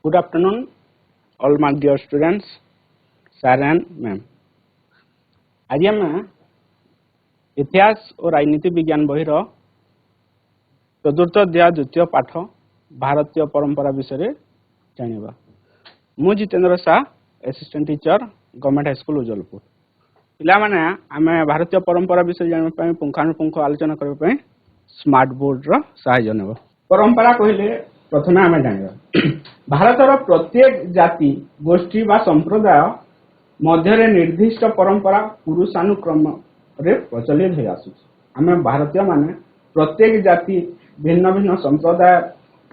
Good afternoon, all my dear students, sir and ma'am. आज आम इतिहास और राजनीति विज्ञान बही चतुर्थ अध्याय द्वितीय पाठ भारतीय परंपरा विषय जानिबा। मु Jitendra Shah, assistant teacher, government high school Ujjwalpur. पिला माने आमे भारतीय परंपरा विषय जानिबा पई पुंखानुपुंख आलोचना करबा पई स्मार्ट बोर्ड रो सहायता नेबो। परंपरा कहले प्रथमे आमे जानिबा भारतर प्रत्येक जाति गोष्ठी बा संप्रदाय मध्य निर्दिष्ट परंपरा पुरुषानुक्रम रे प्रचलित हो आसुछि। आमे भारतीय माने प्रत्येक जाति भिन्न भिन्न संप्रदाय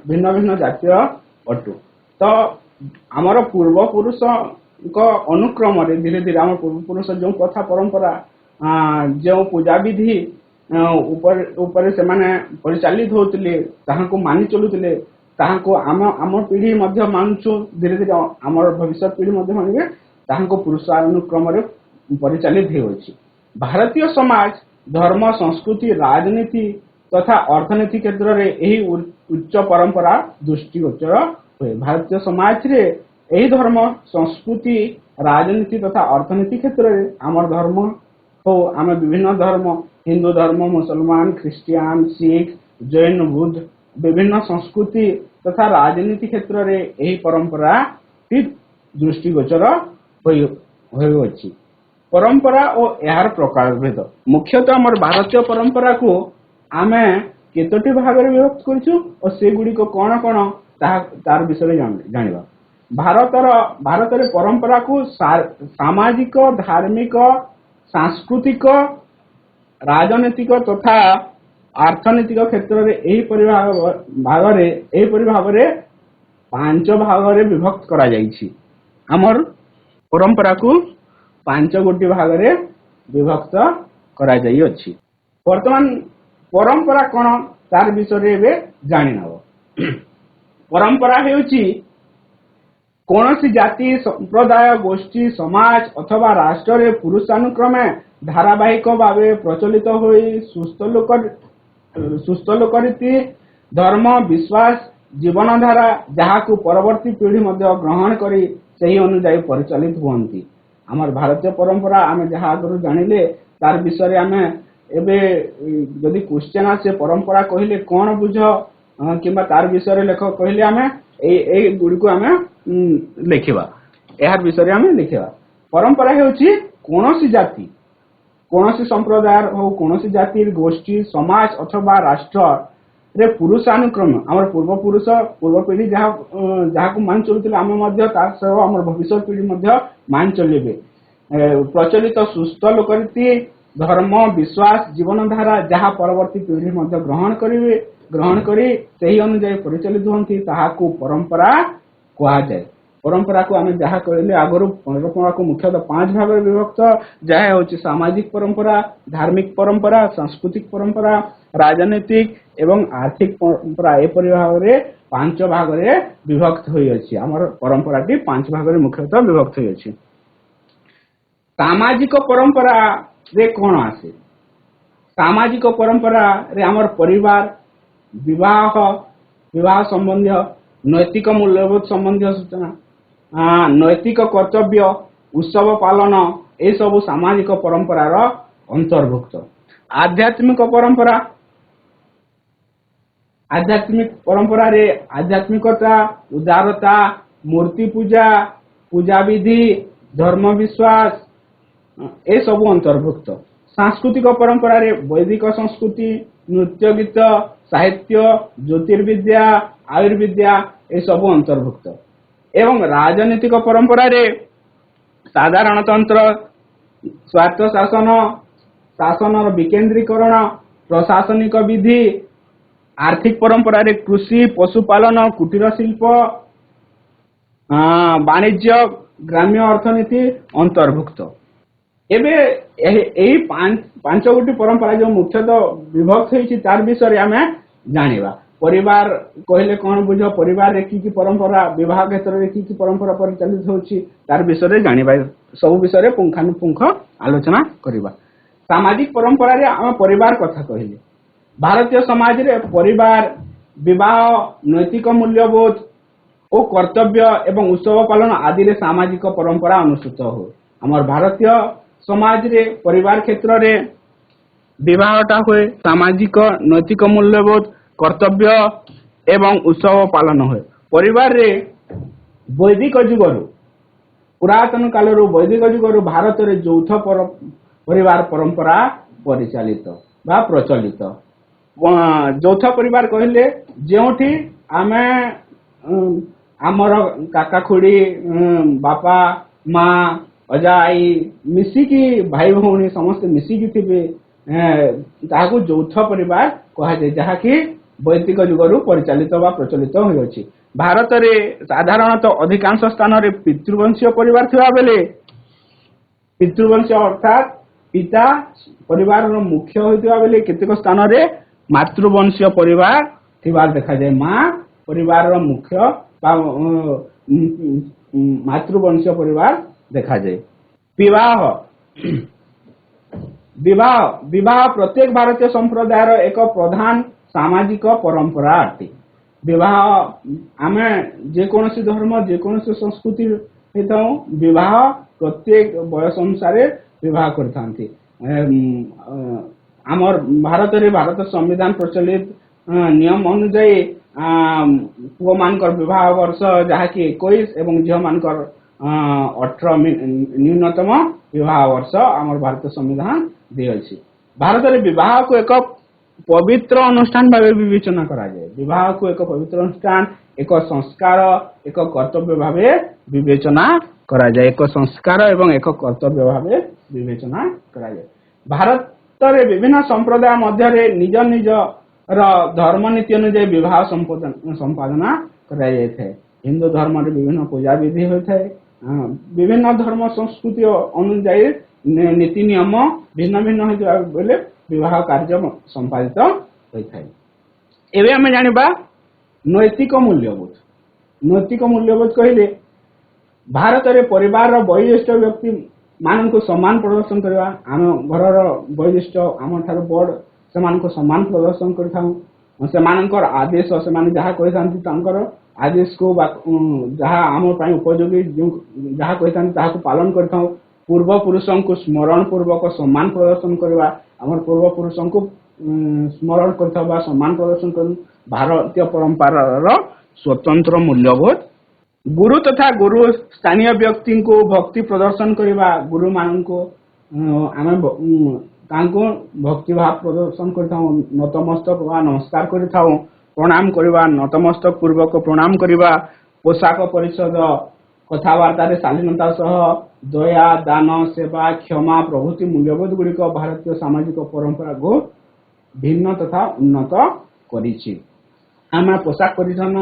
भिन्न भिन्न जातीय अटु। तो आमर पूर्व पुरुष को अनुक्रम रे धीरे धीरे आम पूर्व पुरुष जो कथा परंपरा जो पूजा विधि ऊपर से माने परिचालित होतले ताहाको मानि चलुतले ताहाको आम पीढ़ी मध्य मानुछु। धीरे धीरे आमर भविष्य पीढ़ी मध्य मानिबे ताहाको पुरुषानुक्रम रे परिचालित होछि। भारतीय समाज धर्म संस्कृति राजनीति तथा अर्थनीति क्षेत्र रे एही उच्च परंपरा दृष्टिगोचर हुए। भारतीय समाज रे एही धर्म संस्कृति राजनीति तथा अर्थनीति क्षेत्र रे आमर धर्म हो आम विभिन्न धर्म हिंदू धर्म मुसलमान ख्रिस्टियान सिख जैन बुद्ध विभिन्न संस्कृति तथा राजनीति क्षेत्र रे एही परंपरा दृष्टिगोचर होइछि। परंपरा और यार प्रकार भेद मुख्यतः हमर भारतीय परंपरा को आमे केतोटी भाग रे विभक्त करछु और से गुडी को कोन कोन तार विषय जानिबा। भारतर परंपरा को सामाजिक धार्मिक सांस्कृतिक राजनीतिक तथा अर्थनैतिक क्षेत्र रे एही भाग रे पांच भाग रे विभक्त करा जाइछि। हमर परंपरा को पांच गोटी भाग रे विभक्त करा जाई अछि। वर्तमान परंपरा कोन तार विषय रे जानि नबो। परंपरा हेउछि कोनोसी जाति संप्रदाय गोष्ठी समाज अथवा राष्ट्र रे पुरुषानुक्रमे धारावाहिक भावे प्रचलित होई सुस्थ लोकरीति धर्म विश्वास जीवनधारा जहाकू परवर्ती पीढ़ी मध्य ग्रहण करी सही अनुसार परिचालित हुअंती। आमर भारतीय परंपरा आमे जहा आगु जानिले तार विषय आमे एबे जदि क्वेश्चन आसे परंपरा कहिले कोन बुझ किबा तार विषय लेख कहिले आमे ए गुडी को आमे लेखिबा एहार विषय आमे लिखिबा। परंपरा हेउची कोनोसी जाति कोनोसी संप्रदाय हो कोनोसी जाति गोष्ठी समाज अथवा राष्ट्र रे पुरुषानुक्रम आमर पूर्व पीढ़ी जहा को मान चलुतिले आम मध्य तार सह आमर भविष्य पीढ़ी मध्य मान चलिबे। प्रचलित सुस्थ लोकरीति धर्म विश्वास जीवनधारा जहा परवर्ती पीढ़ी मध्य ग्रहण करी सही अनुसार परिचालित होती ताहाको परंपरा कहा जाए। परंपरा को आमे जहा कहले आगरो परंपरा को मुख्यतः पांच भाग रे विभक्त जहा होछि सामाजिक परंपरा धार्मिक परंपरा सांस्कृतिक परंपरा राजनीतिक एवं आर्थिक परंपरा ए भाग रे पांच भाग रे विभक्त होई अछि। हमर परंपराटी पांच भाग रे मुख्यतः विभक्त होई अछि। सामाजिक परंपरा रे कोन आसे। सामाजिक परंपरा रे हमर परिवार विवाह संबंधी नैतिक मूल्यबोध संबंधी सूचना नैतिक कर्तव्य उत्सव पालन ए सब सामाजिक परंपरा रो अंतर्भुक्त। आध्यात्मिक परंपरा रे आध्यात्मिकता उदारता मूर्ति पूजा विधि धर्म विश्वास ए सब अंतर्भुक्त। सांस्कृतिक परंपरा रे वैदिक संस्कृति नृत्य गीत साहित्य ज्योतिर्विद्या आयुर्विद्या ए सब अंतर्भुक्त। एवं राजनीतिक परंपरा रे साधारणतंत्र स्वायत्त शासन विकेंद्रीकरण प्रशासनिक विधि आर्थिक परंपरा रे कृषि पशुपालन कुटीर शिल्प वाणिज्य ग्राम्य अर्थनीति अंतर्भुक्त। एबे एही पांच गोटी परंपरा जो मुख्यतः विभक्त होइछि तार विषय आमे जानिबा। परिवार कहले कोन बुझ परिवार रे की परंपरा विवाह क्षेत्र रे की परंपरा परिचालित होछि तार विषय जानिबा। सब विषय पुंखानुपुंख आलोचना करिबा। सामाजिक परंपरा रे हम परिवार कथा कहले भारतीय समाज रे परिवार विवाह नैतिक मूल्यबोध ଓ କର୍ତ୍ତବ୍ୟ ଏବଂ ଉତ୍ସବ ପାଳନ ଆଦିରେ ସାମାଜିକ ପରମ୍ପରା ଅନୁଷ୍ଠିତ ହୁଏ। ଆମର ଭାରତୀୟ ସମାଜରେ ପରିବାର କ୍ଷେତ୍ରରେ ବିବାହଟା ହୁଏ, ସାମାଜିକ ନୈତିକ ମୂଲ୍ୟବୋଧ, କର୍ତ୍ତବ୍ୟ ଏବଂ ଉତ୍ସବ ପାଳନ ହୁଏ। ପରିବାରରେ ବୈଦିକ ଯୁଗରୁ ପୁରାତନ କାଳରୁ ବୈଦିକ ଯୁଗରୁ ଭାରତରେ ଯୌଥ ପରିବାର ପରମ୍ପରା ପରିଚାଳିତ ବା ପ୍ରଚଳିତ। ଯୌଥ ପରିବାର କହିଲେ ଯେଉଁଠି ଆମେ ଆମର କାକା ଖୁଡି, ବାପା ମା, ଅଜା ଆଈ ମିଶିକି ଭାଇ ଭଉଣୀ ସମସ୍ତେ ମିଶିକି ଥିବେ, ତାହାକୁ ଯୌଥ ପରିବାର କୁହାଯାଏ, ଯାହାକି ବୈଦିକ ଯୁଗରୁ ପରିଚାଳିତ ବା ପ୍ରଚଳିତ ହୋଇଅଛି। ଭାରତରେ ସାଧାରଣତଃ ଅଧିକାଂଶ ସ୍ଥାନରେ ପିତୃବଂଶୀୟ ପରିବାର ଥିବା ବେଳେ ପିତୃବଂଶୀୟ ଅର୍ଥାତ୍ ପିତା ପରିବାରର ମୁଖ୍ୟ ହୋଇଥିବା ବେଳେ କେତେକ ସ୍ଥାନରେ ମାତୃବଂଶୀୟ ପରିବାର ଥିବାର ଦେଖାଯାଏ। ମା ପରିବାରର ମୁଖ୍ୟ ବା ମାତୃବଂଶୀୟ ପରିବାର ଦେଖାଯାଏ। ବିବାହ ବିବାହ ବିବାହ ପ୍ରତ୍ୟେକ ଭାରତୀୟ ସମ୍ପ୍ରଦାୟର ଏକ ପ୍ରଧାନ ସାମାଜିକ ପରମ୍ପରା ଅଟେ। ବିବାହ ଆମେ ଯେକୌଣସି ଧର୍ମ ଯେକୌଣସି ସଂସ୍କୃତି ହେଇଥାଉ, ବିବାହ ପ୍ରତ୍ୟେକ ବୟସ ଅନୁସାରେ ବିବାହ କରିଥାନ୍ତି। ଆମର ଭାରତରେ ଭାରତ ସମ୍ବିଧାନ ପ୍ରଚଳିତ ନିୟମ ଅନୁଯାୟୀ ପୁଅମାନଙ୍କର ବିବାହ ବର୍ଷ ଯାହାକି 21 ଏବଂ ଝିଅମାନଙ୍କର 18 ନ୍ୟୁନତମ ବିବାହ ବର୍ଷ ଆମର ଭାରତୀୟ ସମ୍ବିଧାନ ଦେଇଅଛି। ଭାରତରେ ବିବାହକୁ ଏକ ପବିତ୍ର ଅନୁଷ୍ଠାନ ଭାବେ ବିବେଚନା କରାଯାଏ। ବିବାହକୁ ଏକ ପବିତ୍ର ଅନୁଷ୍ଠାନ, ଏକ ସଂସ୍କାର, ଏକ କର୍ତ୍ତବ୍ୟ ଭାବେ ବିବେଚନା କରାଯାଏ। ଏକ ସଂସ୍କାର ଏବଂ ଏକ କର୍ତ୍ତବ୍ୟ ଭାବେ ବିବେଚନା କରାଯାଏ। ଭାରତରେ ବିଭିନ୍ନ ସମ୍ପ୍ରଦାୟ ମଧ୍ୟରେ ନିଜ ନିଜର ଧର୍ମନୀତି ଅନୁଯାୟୀ ବିବାହ ସମ୍ପାଦନା କରାଯାଇଥାଏ। ହିନ୍ଦୁ ଧର୍ମରେ ବିଭିନ୍ନ ପୂଜା ବିଧି ହୋଇଥାଏ। ବିଭିନ୍ନ ଧର୍ମ ସଂସ୍କୃତି ଅନୁଯାୟୀ ନୀତି ନିୟମ ଭିନ୍ନ ଭିନ୍ନ ହୋଇଥିବା ବେଳେ ବିବାହ କାର୍ଯ୍ୟ ସମ୍ପାଦିତ ହୋଇଥାଏ। ଏବେ ଆମେ ଜାଣିବା ନୈତିକ ମୂଲ୍ୟବୋଧ। ନୈତିକ ମୂଲ୍ୟବୋଧ କହିଲେ ଭାରତରେ ପରିବାରର ବୟୋଜ୍ୟେଷ୍ଠ ବ୍ୟକ୍ତି ମାନଙ୍କୁ ସମ୍ମାନ ପ୍ରଦର୍ଶନ କରିବା। ଆମ ଘରର ବୟୋଜ୍ୟେଷ୍ଠ ଆମଠାରୁ ବଡ଼ ସେମାନଙ୍କୁ ସମ୍ମାନ ପ୍ରଦର୍ଶନ କରିଥାଉ। ସେମାନଙ୍କର ଆଦେଶ, ସେମାନେ ଯାହା କହିଥାନ୍ତି ତାଙ୍କର ଆଦେଶକୁ ବା ଯାହା ଆମ ପାଇଁ ଉପଯୋଗୀ ଯାହା କହିଥାନ୍ତି ତାହାକୁ ପାଳନ କରିଥାଉ। ପୂର୍ବପୁରୁଷଙ୍କୁ ସ୍ମରଣ ପୂର୍ବକ ସମ୍ମାନ ପ୍ରଦର୍ଶନ କରିବା। ଆମର ପୂର୍ବପୁରୁଷଙ୍କୁ ସ୍ମରଣ କରିଥାଉ ବା ସମ୍ମାନ ପ୍ରଦର୍ଶନ କରୁ। ଭାରତୀୟ ପରମ୍ପରାର ସ୍ୱତନ୍ତ୍ର ମୂଲ୍ୟବୋଧ। ଗୁରୁ ତଥା ଗୁରୁ ସ୍ଥାନୀୟ ବ୍ୟକ୍ତିଙ୍କୁ ଭକ୍ତି ପ୍ରଦର୍ଶନ କରିବା। ଗୁରୁମାନଙ୍କୁ ଆମେ ତାଙ୍କୁ ଭକ୍ତିଭାବ ପ୍ରଦର୍ଶନ କରିଥାଉ। ନତମସ୍ତକ ବା ନମସ୍କାର କରିଥାଉ। ପ୍ରଣାମ କରିବା, ନତମସ୍ତକ ପୂର୍ବକ ପ୍ରଣାମ କରିବା। ପୋଷାକ ପରିଚ୍ଛଦ, କଥାବାର୍ତ୍ତାରେ ଶାଳୀନତା ସହ ଦୟା, ଦାନ, ସେବା, କ୍ଷମା ପ୍ରଭୃତି ମୂଲ୍ୟବୋଧ ଗୁଡ଼ିକ ଭାରତୀୟ ସାମାଜିକ ପରମ୍ପରାକୁ ଭିନ୍ନ ତଥା ଉନ୍ନତ କରିଛି। ଆମେ ପୋଷାକ ପରିଚ୍ଛନ୍ନ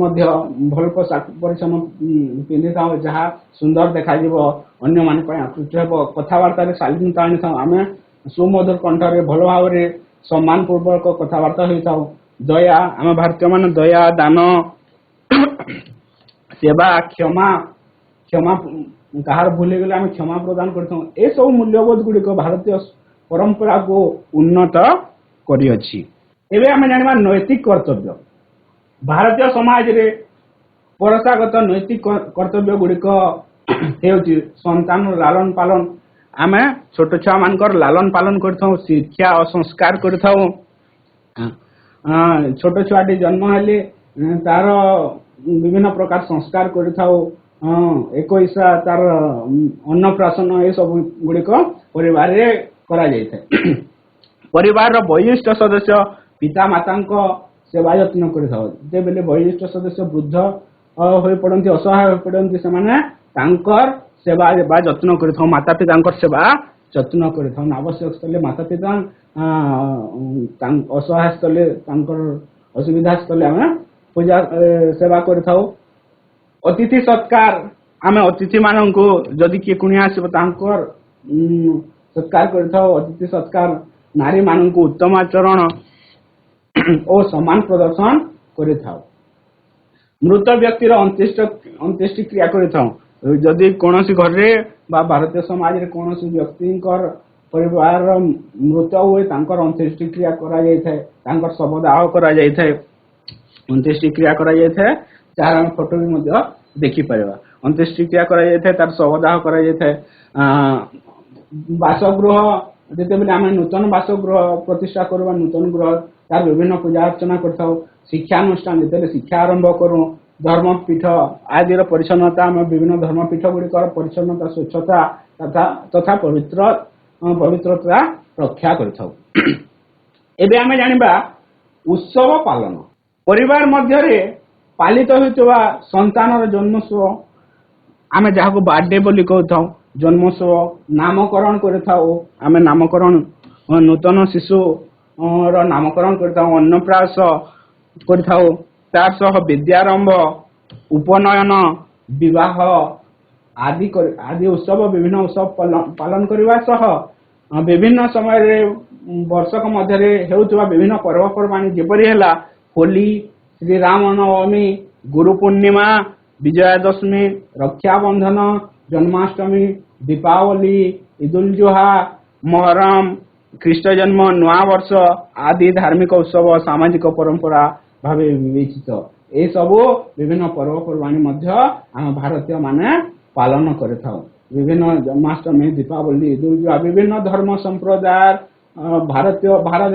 ମଧ୍ୟ ଭଲ ପୋଷାକ ପରିଚ୍ଛନ୍ନ ପିନ୍ଧିଥାଉ, ଯାହା ସୁନ୍ଦର ଦେଖାଯିବ, ଅନ୍ୟମାନଙ୍କ ପାଇଁ ଆକୃଷ୍ଟ ହେବ। କଥାବାର୍ତ୍ତାରେ ଶାଳୀନତା ଆଣିଥାଉ। ଆମେ ସୁମଧୁର କଣ୍ଠରେ ଭଲ ଭାବରେ ସମ୍ମାନ ପୂର୍ବକ କଥାବାର୍ତ୍ତା ହୋଇଥାଉ। ଦୟା, ଆମେ ଭାରତୀୟମାନେ ଦୟା, ଦାନ, ସେବା, କ୍ଷମା କାହାର ଭୁଲ ହେଇଗଲେ ଆମେ କ୍ଷମା ପ୍ରଦାନ କରିଥାଉ। ଏସବୁ ମୂଲ୍ୟବୋଧ ଗୁଡ଼ିକ ଭାରତୀୟ ପରମ୍ପରାକୁ ଉନ୍ନତ କରିଅଛି। ଏବେ ଆମେ ଜାଣିବା ନୈତିକ କର୍ତ୍ତବ୍ୟ। ଭାରତୀୟ ସମାଜରେ ପରସାଗତ ନୈତିକ କର୍ତ୍ତବ୍ୟ ଗୁଡ଼ିକ ହେଉଛି ସନ୍ତାନର ଲାଲନ ପାଳନ। ଆମେ ଛୋଟ ଛୁଆମାନଙ୍କର ଲାଲନ ପାଳନ କରିଥାଉ, ଶିକ୍ଷା ଓ ସଂସ୍କାର କରିଥାଉ। ଛୋଟ ଛୁଆଟି ଜନ୍ମ ହେଲେ ତାର ବିଭିନ୍ନ ପ୍ରକାର ସଂସ୍କାର କରିଥାଉ। 21 ତାର ଅନ୍ନପ୍ରାଶନ ଏସବୁ ଗୁଡ଼ିକ ପରିବାରରେ କରାଯାଇଥାଏ। ପରିବାରର ବୟୋଜ୍ୟେଷ୍ଠ ସଦସ୍ୟ ପିତା ମାତାଙ୍କ ସେବା ଯତ୍ନ କରିଥାଉ। ଯେତେବେଳେ ବୟୋଜ୍ୟେଷ୍ଠ ସଦସ୍ୟ ବୃଦ୍ଧ ହୋଇପଡ଼ନ୍ତି, ଅସହାୟ ହୋଇପଡ଼ନ୍ତି, ସେମାନେ ତାଙ୍କର ସେବା ବା ଯତ୍ନ କରିଥାଉ। ମାତା ପିତାଙ୍କର ସେବା ଯତ୍ନ କରିଥାଉ। ଆବଶ୍ୟକ ସ୍ଥଳେ ମାତା ପିତା, ଅସହାୟ ସ୍ଥଳେ ତାଙ୍କର ଅସୁବିଧା ସ୍ଥଳେ ଆମେ ପୂଜା ସେବା କରିଥାଉ। ଅତିଥି ସତ୍କାର, ଆମେ ଅତିଥିମାନଙ୍କୁ ଯଦି କିଏ କୁଣିଆ ଆସିବ ତାଙ୍କର ସତ୍କାର କରିଥାଉ। ଅତିଥି ସତ୍କାର, ନାରୀମାନଙ୍କୁ ଉତ୍ତମ ଆଚରଣ ଓ ସମ୍ମାନ ପ୍ରଦର୍ଶନ କରିଥାଉ। ମୃତ ବ୍ୟକ୍ତିର ଅନ୍ତ୍ୟେଷ୍ଟି କ୍ରିୟା କରିଥାଉ। ଯଦି କୌଣସି ଘରେ ବା ଭାରତୀୟ ସମାଜରେ କୌଣସି ବ୍ୟକ୍ତିଙ୍କର ପରିବାରର ମୃତ ହୁଏ, ତାଙ୍କର ଅନ୍ତ୍ୟେଷ୍ଟି କ୍ରିୟା କରାଯାଇଥାଏ, ତାଙ୍କର ଶବଦାହ କରାଯାଇଥାଏ, ଅନ୍ତ୍ୟେଷ୍ଟି କ୍ରିୟା କରାଯାଇଥାଏ। ଯାହାର ଆମେ ଫଟୋ ବି ମଧ୍ୟ ଦେଖିପାରିବା। ଅନ୍ତ୍ୟେଷ୍ଟିକ୍ରିୟା କରାଯାଇଥାଏ, ତାର ଶବଦାହ କରାଯାଇଥାଏ। ବାସଗୃହ ଯେତେବେଳେ ଆମେ ନୂତନ ବାସଗୃହ ପ୍ରତିଷ୍ଠା କରିବା, ନୂତନ ଗୃହ ତାର ବିଭିନ୍ନ ପୂଜା ଅର୍ଚ୍ଚନା କରିଥାଉ। ଶିକ୍ଷାନୁଷ୍ଠାନ ଯେତେବେଳେ ଶିକ୍ଷା ଆରମ୍ଭ କରୁ, ଧର୍ମପୀଠ ଆଦିର ପରିଚ୍ଛନ୍ନତା, ଆମେ ବିଭିନ୍ନ ଧର୍ମପୀଠ ଗୁଡ଼ିକର ପରିଚ୍ଛନ୍ନତା, ସ୍ୱଚ୍ଛତା ତଥା ପବିତ୍ରତା ରକ୍ଷା କରିଥାଉ। ଏବେ ଆମେ ଜାଣିବା ଉତ୍ସବ ପାଳନ। ପରିବାର ମଧ୍ୟରେ ପାଳିତ ହେଉଥିବା ସନ୍ତାନର ଜନ୍ମୋତ୍ସବ, ଆମେ ଯାହାକୁ ବାର୍ଥଡେ ବୋଲି କହୁଥାଉ, ଜନ୍ମୋତ୍ସବ, ନାମକରଣ କରିଥାଉ। ଆମେ ନାମକରଣ, ନୂତନ ଶିଶୁର ନାମକରଣ କରିଥାଉ, ଅନ୍ନପ୍ରାସ କରିଥାଉ। ତା ସହ ବିଦ୍ୟାରମ୍ଭ, ଉପନୟନ, ବିବାହ ଆଦି ଉତ୍ସବ, ବିଭିନ୍ନ ଉତ୍ସବ ପାଳନ କରିବା ସହ ବିଭିନ୍ନ ସମୟରେ ବର୍ଷକ ମଧ୍ୟରେ ହେଉଥିବା ବିଭିନ୍ନ ପର୍ବପର୍ବାଣି ଯେପରି ହେଲା ହୋଲି, ଶ୍ରୀରାମ ନବମୀ, ଗୁରୁ ପୂର୍ଣ୍ଣିମା, ବିଜୟା ଦଶମୀ, ରକ୍ଷାବନ୍ଧନ, ଜନ୍ମାଷ୍ଟମୀ, ଦୀପାବଳି, ଇଦୁଲ ଜୁହା, ମହରମ, ଖ୍ରୀଷ୍ଟ ଜନ୍ମ, ନୂଆବର୍ଷ ଆଦି ଧାର୍ମିକ ଉତ୍ସବ ସାମାଜିକ ପରମ୍ପରା ଭାବେ ବିବେଚିତ। ଏସବୁ ବିଭିନ୍ନ ପର୍ବପର୍ବାଣି ମଧ୍ୟ ଆମ ଭାରତୀୟ ମାନେ ପାଳନ କରିଥାଉ। ବିଭିନ୍ନ ଜନ୍ମାଷ୍ଟମୀ, ଦୀପାବଳି, ଇଦୁଲ ଜୁହା, ବିଭିନ୍ନ ଧର୍ମ ସମ୍ପ୍ରଦାୟ, ଭାରତ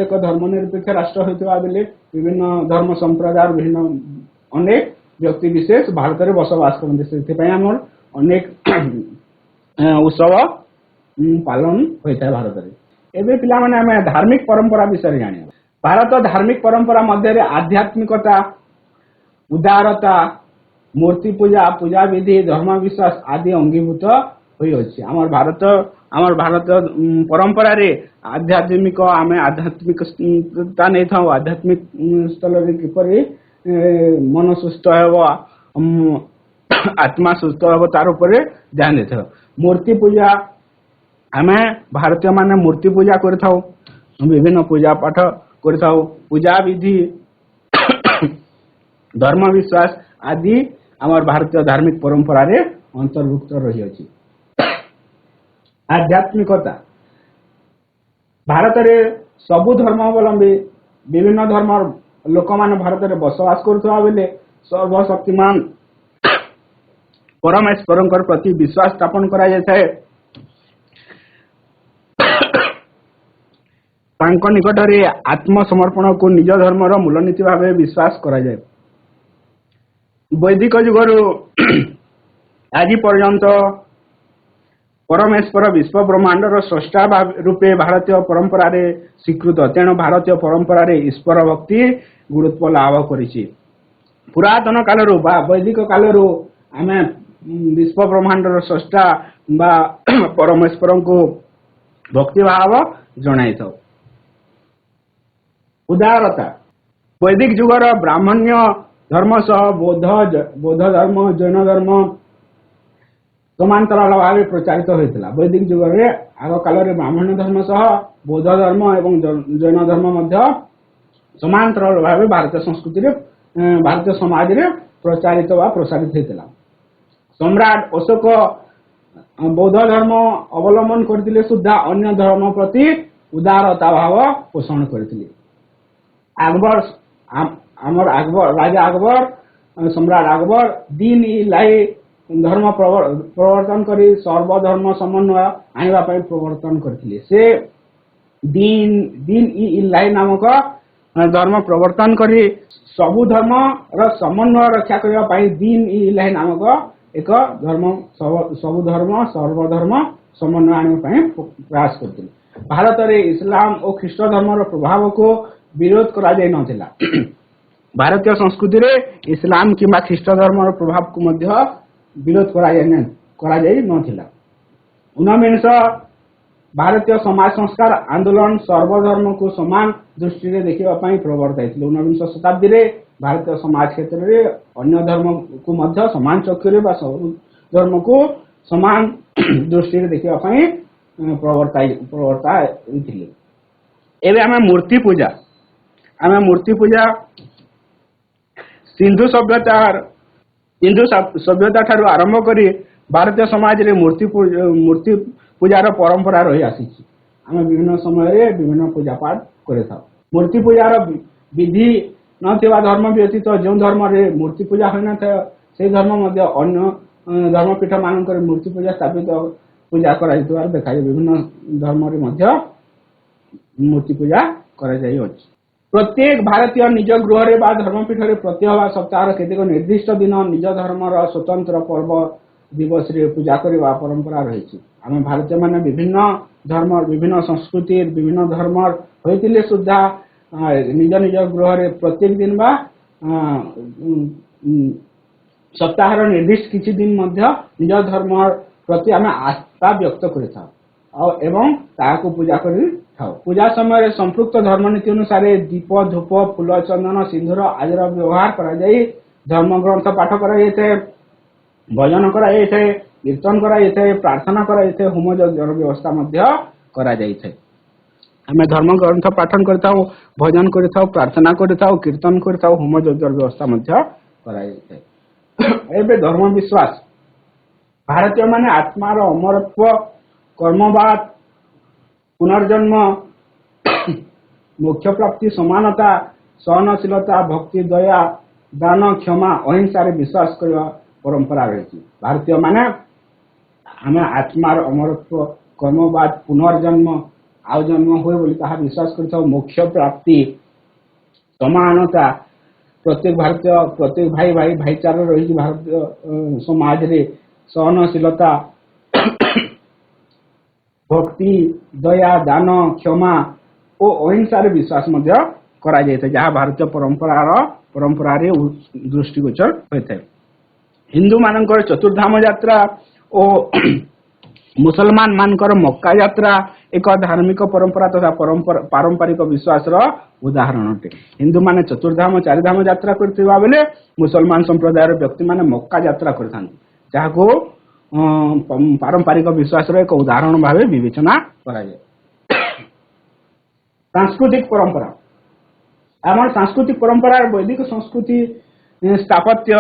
ଏକ ଧର୍ମ ନିରପେକ୍ଷ ରାଷ୍ଟ୍ର ହୋଇଥିବା ବେଳେ ବିଭିନ୍ନ ଧର୍ମ ସମ୍ପ୍ରଦାୟ, ବିଭିନ୍ନ ଅନେକ ବ୍ୟକ୍ତି ବିଶେଷ ଭାରତରେ ବସବାସ କରନ୍ତି। ସେଥିପାଇଁ ଆମର ଅନେକ ଉତ୍ସବ ପାଳନ ହୋଇଥାଏ ଭାରତରେ। ଏବେ ପିଲାମାନେ ଆମେ ଧାର୍ମିକ ପରମ୍ପରା ବିଷୟରେ ଜାଣିବା। ଭାରତ ଧାର୍ମିକ ପରମ୍ପରା ମଧ୍ୟରେ ଆଧ୍ୟାତ୍ମିକତା, ଉଦାରତା, ମୂର୍ତ୍ତି ପୂଜା, ପୂଜା ବିଧି, ଧର୍ମ ବିଶ୍ୱାସ ଆଦି ଅଙ୍ଗୀଭୂତ ହୋଇଅଛି। ଆମର ଭାରତ ପରମ୍ପରାରେ ଆମେ ଆଧ୍ୟାତ୍ମିକତା ନେଇଥାଉ। ଆଧ୍ୟାତ୍ମିକ ସ୍ଥଳରେ କିପରି ମନ ସୁସ୍ଥ ହେବ, ଆତ୍ମା ସୁସ୍ଥ ହେବ, ତାର ଉପରେ ଧ୍ୟାନ ଦେଇଥାଉ। ମୂର୍ତ୍ତି ପୂଜା, ଆମେ ଭାରତୀୟ ମାନେ ମୂର୍ତ୍ତି ପୂଜା କରିଥାଉ, ବିଭିନ୍ନ ପୂଜା ପାଠ କରିଥାଉ। ପୂଜା ବିଧି, ଧର୍ମ ବିଶ୍ୱାସ ଆଦି ଆମର ଭାରତୀୟ ଧାର୍ମିକ ପରମ୍ପରାରେ ଅନ୍ତର୍ଭୁକ୍ତ ରହିଅଛି। ଆଧ୍ୟାତ୍ମିକତା, ଭାରତରେ ସବୁ ଧର୍ମାବଲମ୍ବୀ, ବିଭିନ୍ନ ଧର୍ମର ଲୋକମାନେ ଭାରତରେ ବସବାସ କରୁଥିବା ବେଳେ ସର୍ବଶକ୍ତିମାନ ପରମେଶ୍ୱରଙ୍କ ପ୍ରତି ବିଶ୍ୱାସ ସ୍ଥାପନ କରାଯାଇଥାଏ। ତାଙ୍କ ନିକଟରେ ଆତ୍ମସମର୍ପଣକୁ ନିଜ ଧର୍ମର ମୂଳନୀତି ଭାବେ ବିଶ୍ୱାସ କରାଯାଏ। ବୈଦିକ ଯୁଗରୁ ଆଜି ପର୍ଯ୍ୟନ୍ତ ପରମେଶ୍ୱର ବିଶ୍ୱ ବ୍ରହ୍ମାଣ୍ଡର ସ୍ରଷ୍ଟା ରୂପେ ଭାରତୀୟ ପରମ୍ପରାରେ ସ୍ୱୀକୃତ। ତେଣୁ ଭାରତୀୟ ପରମ୍ପରାରେ ଈଶ୍ୱର ଭକ୍ତି ଗୁରୁତ୍ୱ ଲାଭ କରିଛି। ପୁରାତନ କାଳରୁ ବା ବୈଦିକ କାଳରୁ ଆମେ ବିଶ୍ୱ ବ୍ରହ୍ମାଣ୍ଡର ସ୍ରଷ୍ଟା ବା ପରମେଶ୍ୱରଙ୍କୁ ଭକ୍ତିଭାବ ଜଣାଇଥାଉ। ଉଦାରତା, ବୈଦିକ ଯୁଗର ବ୍ରାହ୍ମଣ୍ୟ ଧର୍ମ ସହ ବୌଦ୍ଧ ଧର୍ମ, ଜୈନ ଧର୍ମ ସମାନ୍ତରାଳ ଭାବେ ପ୍ରଚାରିତ ହୋଇଥିଲା। ବୈଦିକ ଯୁଗରେ ଆଗ କାଳରେ ବ୍ରାହ୍ମଣ୍ୟ ଧର୍ମ ସହ ବୌଦ୍ଧ ଧର୍ମ ଏବଂ ଜୈନ ଧର୍ମ ମଧ୍ୟ ସମାନ୍ତରାଳ ଭାବେ ଭାରତୀୟ ସଂସ୍କୃତିରେ, ଭାରତୀୟ ସମାଜରେ ପ୍ରଚାରିତ ବା ପ୍ରସାରିତ ହୋଇଥିଲା। ସମ୍ରାଟ ଅଶୋକ ବୌଦ୍ଧ ଧର୍ମ ଅବଲମ୍ବନ କରିଥିଲେ ସୁଦ୍ଧା ଅନ୍ୟ ଧର୍ମ ପ୍ରତି ଉଦାରତା ଭାବ ପୋଷଣ କରିଥିଲେ। ରାଜା ଆକବର, ସମ୍ରାଟ ଆକବର ଦିନ ଇଲାହି ଧର୍ମ ପ୍ରବର୍ତ୍ତନ କରି ସର୍ବଧର୍ମ ସମନ୍ୱୟ ଆଣିବା ପାଇଁ ପ୍ରବର୍ତ୍ତନ କରିଥିଲେ। ସେ ଦିନ ଇଲାହି ନାମକ ଧର୍ମ ପ୍ରବର୍ତ୍ତନ କରି ସବୁ ଧର୍ମର ସମନ୍ୱୟ ରକ୍ଷା କରିବା ପାଇଁ ଦିନ ଇଲାହି ନାମକ ଏକ ଧର୍ମ, ସବୁ ଧର୍ମ ସର୍ବଧର୍ମ ସମନ୍ୱୟ ଆଣିବା ପାଇଁ ପ୍ରୟାସ କରିଥିଲେ। ଭାରତରେ ଇସଲାମ ଓ ଖ୍ରୀଷ୍ଟ ଧର୍ମର ପ୍ରଭାବକୁ ବିରୋଧ କରାଯାଇ ନଥିଲା। ଭାରତୀୟ ସଂସ୍କୃତିରେ ଇସଲାମ କିମ୍ବା ଖ୍ରୀଷ୍ଟ ଧର୍ମର ପ୍ରଭାବକୁ ମଧ୍ୟ ବିରୋଧ କରାଯାଇ ନଥିଲା। ଊନବିଂଶ ଭାରତୀୟ ସମାଜ ସଂସ୍କାର ଆନ୍ଦୋଳନ ସର୍ବଧର୍ମକୁ ସମାନ ଦୃଷ୍ଟିରେ ଦେଖିବା ପାଇଁ ପ୍ରବର୍ତ୍ତାଇଥିଲେ। ଊନବିଂଶ ଶତାବ୍ଦୀରେ ଭାରତୀୟ ସମାଜ କ୍ଷେତ୍ରରେ ଅନ୍ୟ ଧର୍ମକୁ ମଧ୍ୟ ସମାନ ଚକ୍ଷୁରେ ବା ସବୁ ଧର୍ମକୁ ସମାନ ଦୃଷ୍ଟିରେ ଦେଖିବା ପାଇଁ ପ୍ରବର୍ତ୍ତାଇଥିଲେ। ଏବେ ଆମେ ମୂର୍ତ୍ତି ପୂଜା ସିନ୍ଧୁ ସଭ୍ୟତା ଠାରୁ ଆରମ୍ଭ କରି ଭାରତୀୟ ସମାଜରେ ମୂର୍ତ୍ତି ପୂଜାର ପରମ୍ପରା ରହି ଆସିଛି। ଆମେ ବିଭିନ୍ନ ସମୟରେ ବିଭିନ୍ନ ପୂଜା ପାଠ କରିଥାଉ। ମୂର୍ତ୍ତି ପୂଜାର ବିଧି नथिबा धर्म व्यतीत जो धर्म रे मूर्ति पूजा होई न था से धर्म मध्य अन्य धर्मपीठ मानकर मूर्ति पूजा स्थापित पूजा कराइतवार देखाई विभिन्न धर्म रे मध्य मूर्ति पूजा करा जाई अछि। प्रत्येक भारतीय निज गृह रे बा धर्मपीठ रे प्रत्येक सप्ताह केतेक निर्दिष्ट दिन निज धर्मर स्वतंत्र पर्व दिवस रे पूजा करबा परंपरा रही। आम भारतीय माने विभिन्न धर्म विभिन्न संस्कृति विभिन्न धर्म होइतिले सुद्धा निज निज गृह रे प्रत्येक दिन बा सप्ताहर निर्दिष्ट किछि दिन मध्य निज धर्म प्रति आम आस्था व्यक्त करिथाउ एवं ताको पूजा करि थाउ। पूजा समय संपृक्त धर्मनीति अनुसार दीप धूप फूल चंदन सिंदूर आदि व्यवहार करा जाई धर्म ग्रंथ पाठ करा जायते भजन करा जायते कीर्तन करा जायते प्रार्थना करा जायते होम यज्ञ व्यवस्था मध्य करा जायते। आम धर्म ग्रंथ पाठन करथाउ भजन करथाउ प्रार्थना करथाउ कीर्तन करथाउ होम यज्ञ व्यवस्था मध्य करा जायते। एबे धर्म विश्वास भारतीय माने आत्मार अमरत्व कर्मवाद पुनर्जन्म मोक्ष प्राप्ति समानता सहनशीलता भक्ति दया दान क्षमा अहिंसा रे विश्वास करबा परंपरा रही। भारतीय माने आम आत्मार अमरत्व कर्मवाद पुनर्जन्म आउ जन्म होय बोली ताहा विश्वास करथाउ मोक्ष प्राप्ति समानता प्रत्येक भारतीय प्रत्येक भाई भाई भाईचारा रही भारतीय समाज रे सहनशीलता भक्ति दया दान क्षमा और अहिंसा रे विश्वास मध्य करा जायते जहाँ भारतीय परंपरा रे दृष्टिगोचर होता है। हिंदू मानकर चतुर्धाम यात्रा और मुसलमान मानकर मक्का यात्रा एक धार्मिक परंपरा तथा पारंपरिक विश्वास रो उदाहरण अटे। हिंदू माने चतुर्धाम चारिधाम यात्रा करथिबा बेले मुसलमान संप्रदायर व्यक्ति माने मक्का यात्रा करथान जहाँ को पारंपरिक विश्वास रो एक उदाहरण भावे विवेचना करा जाय। सांस्कृतिक परंपरा आम सांस्कृतिक परंपरा वैदिक संस्कृति स्थापत्य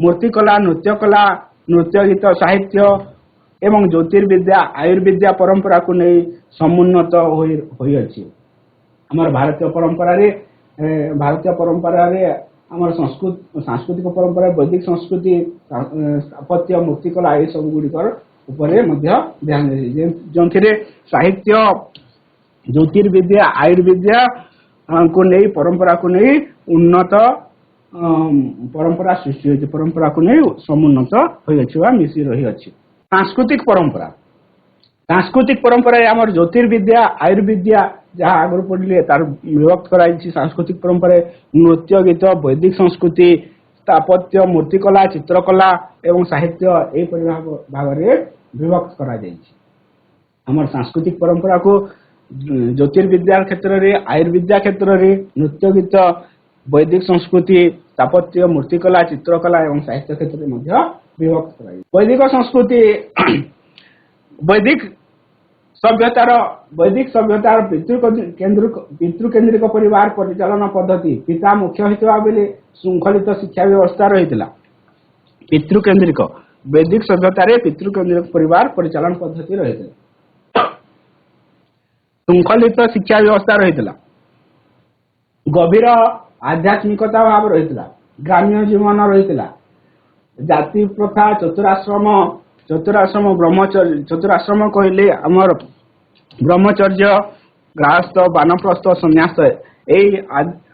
मूर्तिकला नृत्य गीत साहित्य एवं ज्योतिर्विद्या आयुर्विद्या परंपरा को नहीं समुन्नत होई अछि। हमर भारतीय परंपरा रे हमर सांस्कृतिक परंपरा वैदिक संस्कृति स्थापत्य मूर्तिकला ए सब गुडिकर ऊपर मध्य ध्यान दे जोंथिरे साहित्य ज्योतिर्विद्या आयुर्विद्या को नहीं परंपरा को नहीं उन्नत परंपरा सृष्टि होती परंपरा को नहीं समुन्नत होई अछि वा मिसी रही अछि। सांस्कृतिक परंपरा आमर ज्योतिर्विद्या आयुर्विद्या जहाँ आगर पढ़ले तार विभक्त कराई सांस्कृतिक परंपरा नृत्य गीत वैदिक संस्कृति स्थापत्य मूर्तिकला चित्रकला एवं साहित्य ए भाग रे विभक्त करा जायछि। हमर सांस्कृतिक परंपरा को ज्योतिर्विद्या क्षेत्र रे आयुर्विद्या क्षेत्र रे नृत्य गीत वैदिक संस्कृति स्थापत्य मूर्तिकला चित्रकला एवं साहित्य क्षेत्र में विभक्त कराई। वैदिक संस्कृति वैदिक सभ्यतार पितृकेन्द्रिक परिवार परिचालन पद्धति पिता मुख्य होता बेले श्रृंखलित शिक्षा व्यवस्था रही। पितृकेन्द्रिक वैदिक सभ्यतार पितृकेन्द्रिक परिवार परिचालन पद्धति रही श्रृंखलित शिक्षा व्यवस्था रही गभीर आध्यात्मिकता भाव रही ग्राम्य जीवन रही जाति प्रथा चतुराश्रम ब्रह्मचर्य चतुराश्रम कहले आमर ब्रह्मचर्य गृहस्थ वानप्रस्थ संन्यास